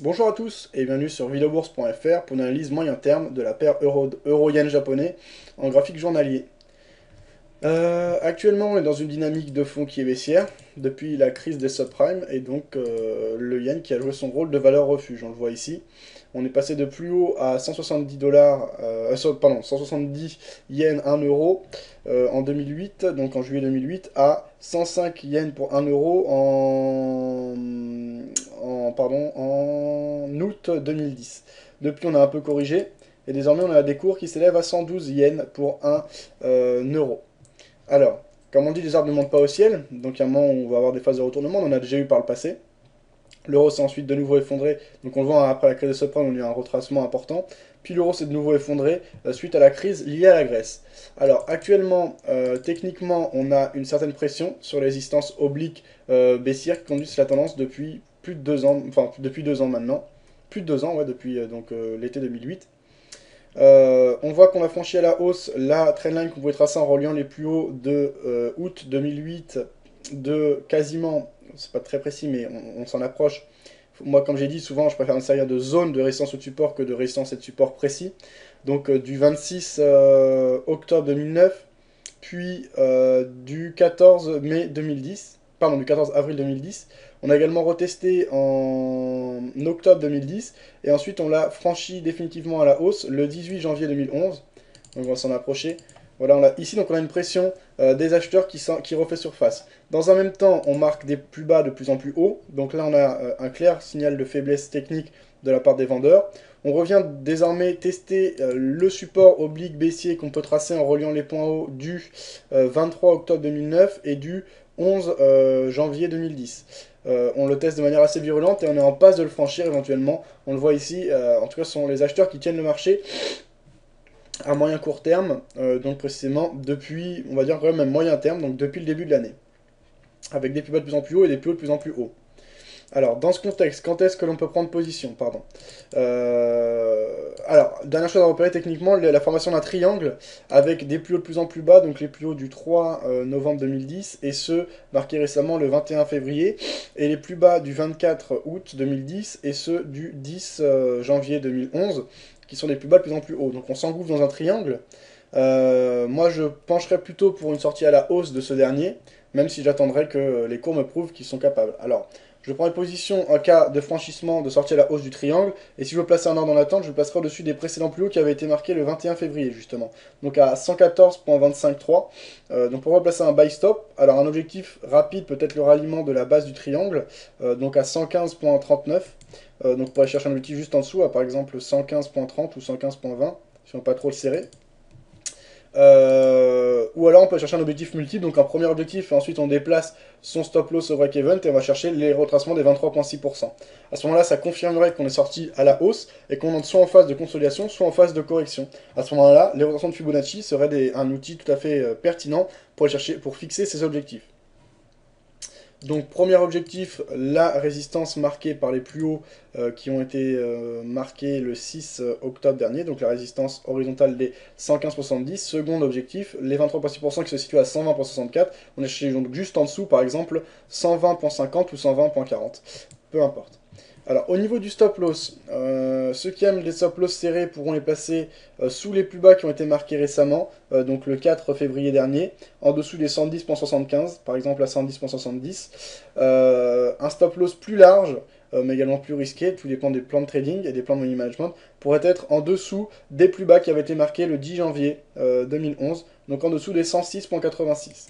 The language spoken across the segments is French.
Bonjour à tous et bienvenue sur videobourse.fr pour une analyse moyen terme de la paire euro-yen japonais en graphique journalier. Actuellement, on est dans une dynamique de fond qui est baissière depuis la crise des subprimes et donc le yen qui a joué son rôle de valeur refuge. On le voit ici. On est passé de plus haut à 170 dollars, pardon, 170 yens 1 euro en 2008, donc en juillet 2008, à 105 yens pour 1 euro en août 2010. Depuis, on a un peu corrigé et désormais, on a des cours qui s'élèvent à 112 yens pour 1 euro. Alors, comme on dit, les arbres ne montent pas au ciel, donc il y a un moment où on va avoir des phases de retournement, on en a déjà eu par le passé. L'euro s'est ensuite de nouveau effondré, donc on le voit après la crise de subprime, on a eu un retracement important. Puis l'euro s'est de nouveau effondré suite à la crise liée à la Grèce. Alors actuellement, techniquement, on a une certaine pression sur les résistances obliques baissières qui conduisent la tendance depuis plus de 2 ans, enfin depuis 2 ans maintenant. Plus de 2 ans, ouais, depuis l'été 2008. On voit qu'on a franchi à la hausse la trendline qu'on pouvait tracer en reliant les plus hauts de août 2008 de quasiment, c'est pas très précis mais on s'en approche. Moi comme j'ai dit souvent je préfère me servir de zone de résistance ou de support que de résistance et de support précis. Donc du 26 octobre 2009 puis du 14 mai 2010, pardon du 14 avril 2010. On a également retesté en octobre 2010 et ensuite on l'a franchi définitivement à la hausse le 18 janvier 2011. Donc on va s'en approcher. Voilà, ici donc on a une pression des acheteurs qui refait surface. Dans un même temps, on marque des plus bas de plus en plus haut. Donc là, on a un clair signal de faiblesse technique de la part des vendeurs. On revient désormais tester le support oblique baissier qu'on peut tracer en reliant les points hauts du 23 octobre 2009 et du 11 janvier 2010. On le teste de manière assez virulente et on est en passe de le franchir éventuellement. On le voit ici, en tout cas ce sont les acheteurs qui tiennent le marché à moyen court terme, donc précisément depuis, on va dire quand même moyen terme, donc depuis le début de l'année, avec des plus bas de plus en plus haut et des plus hauts de plus en plus haut. Alors, dans ce contexte, quand est-ce que l'on peut prendre position? Pardon. Alors, dernière chose à repérer techniquement, la formation d'un triangle avec des plus hauts de plus en plus bas, donc les plus hauts du 3 novembre 2010 et ceux marqués récemment le 21 février, et les plus bas du 24 août 2010 et ceux du 10 janvier 2011, qui sont les plus bas de plus en plus hauts. Donc on s'engouffre dans un triangle. Moi, je pencherais plutôt pour une sortie à la hausse de ce dernier, même si j'attendrai que les cours me prouvent qu'ils sont capables. Alors, je prends une position en cas de franchissement de sortie à la hausse du triangle, et si je veux placer un ordre dans l'attente, je le placerai au-dessus des précédents plus hauts qui avaient été marqués le 21 février, justement. Donc à 114,253. Donc pour replacer un buy stop, alors un objectif rapide, peut-être le ralliement de la base du triangle, donc à 115,39. Donc on pourrait chercher un objectif juste en dessous, à par exemple 115,30 ou 115,20, si on ne veut pas trop le serrer. Ou alors on peut chercher un objectif multiple, donc un premier objectif et ensuite on déplace son stop loss au break-even et on va chercher les retracements des 23,6%. À ce moment-là, ça confirmerait qu'on est sorti à la hausse et qu'on entre soit en phase de consolidation, soit en phase de correction. À ce moment-là, les rotations de Fibonacci seraient un outil tout à fait pertinent pour pour fixer ces objectifs. Donc premier objectif, la résistance marquée par les plus hauts qui ont été marqués le 6 octobre dernier, donc la résistance horizontale des 115,70. Second objectif, les 23,6% qui se situent à 120,64. On est cherché donc juste en dessous, par exemple 120,50 ou 120,40. Peu importe. Alors, au niveau du stop loss, ceux qui aiment les stop loss serrés pourront les placer sous les plus bas qui ont été marqués récemment, donc le 4 février dernier, en dessous des 110,75, par exemple à 110,70. Un stop loss plus large, mais également plus risqué, tout dépend des plans de trading et des plans de money management, pourrait être en dessous des plus bas qui avaient été marqués le 10 janvier 2011, donc en dessous des 106,86.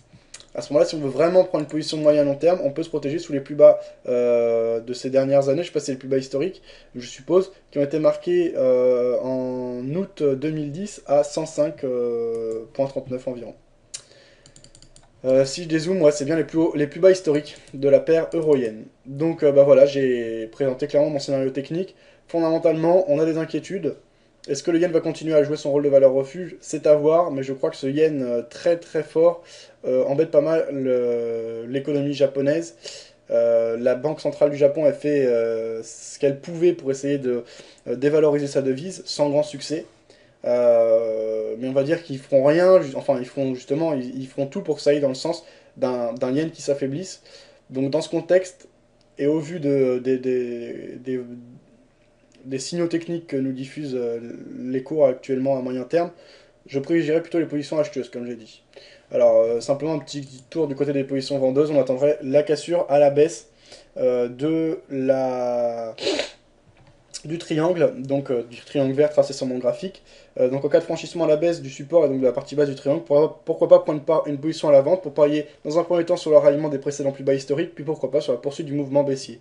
À ce moment-là, si on veut vraiment prendre une position de moyen long terme, on peut se protéger sous les plus bas de ces dernières années. Je sais pas si c'est les plus bas historiques, je suppose, qui ont été marqués en août 2010 à 105,39 environ. Si je dézoome, ouais, c'est bien les plus bas historiques de la paire euro-yen. Donc bah voilà, j'ai présenté clairement mon scénario technique. Fondamentalement, on a des inquiétudes. Est-ce que le yen va continuer à jouer son rôle de valeur refuge? C'est à voir, mais je crois que ce yen très très fort embête pas mal l'économie japonaise. La Banque centrale du Japon a fait ce qu'elle pouvait pour essayer de dévaloriser sa devise, sans grand succès. Mais on va dire qu'ils feront rien, enfin ils feront justement, ils feront tout pour que ça aille dans le sens d'un yen qui s'affaiblisse. Donc dans ce contexte, et au vu des signaux techniques que nous diffusent les cours actuellement à moyen terme, je privilégierais plutôt les positions acheteuses, comme j'ai dit. Alors, simplement un petit tour du côté des positions vendeuses, on attendrait la cassure à la baisse du triangle, donc du triangle vert tracé sur mon graphique. Donc en cas de franchissement à la baisse du support et donc de la partie basse du triangle, pourquoi pas prendre une position à la vente pour parier dans un premier temps sur le ralliement des précédents plus bas historiques, puis pourquoi pas sur la poursuite du mouvement baissier.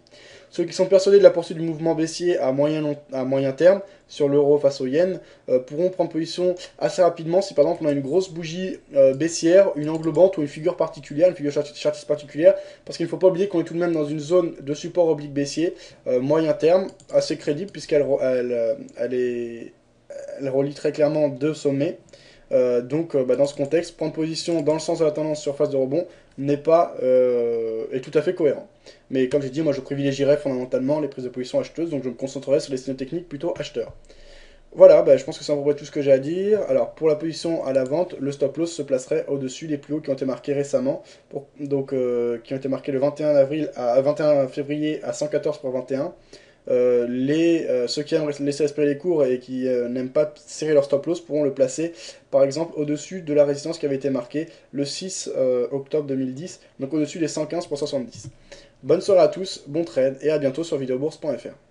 Ceux qui sont persuadés de la poursuite du mouvement baissier à moyen terme, sur l'euro face au yen, pourront prendre position assez rapidement si par exemple on a une grosse bougie baissière, une englobante ou une figure particulière, une figure chartiste particulière, parce qu'il ne faut pas oublier qu'on est tout de même dans une zone de support oblique baissier, moyen terme, assez crédible puisqu'elle elle relie très clairement deux sommets. Dans ce contexte, prendre position dans le sens de la tendance sur phase de rebond est tout à fait cohérent. Mais comme j'ai dit, moi je privilégierais fondamentalement les prises de position acheteuses, donc je me concentrerai sur les signaux techniques plutôt acheteurs. Voilà, je pense que c'est à peu près tout ce que j'ai à dire. Alors pour la position à la vente, le stop loss se placerait au-dessus des plus hauts qui ont été marqués récemment, qui ont été marqués le 21 février à 114 pour 21. Ceux qui aiment laisser respirer les cours et qui n'aiment pas serrer leur stop loss pourront le placer par exemple au-dessus de la résistance qui avait été marquée le 6 octobre 2010, donc au-dessus des 115 pour 70. Bonne soirée à tous, bon trade et à bientôt sur videobourse.fr.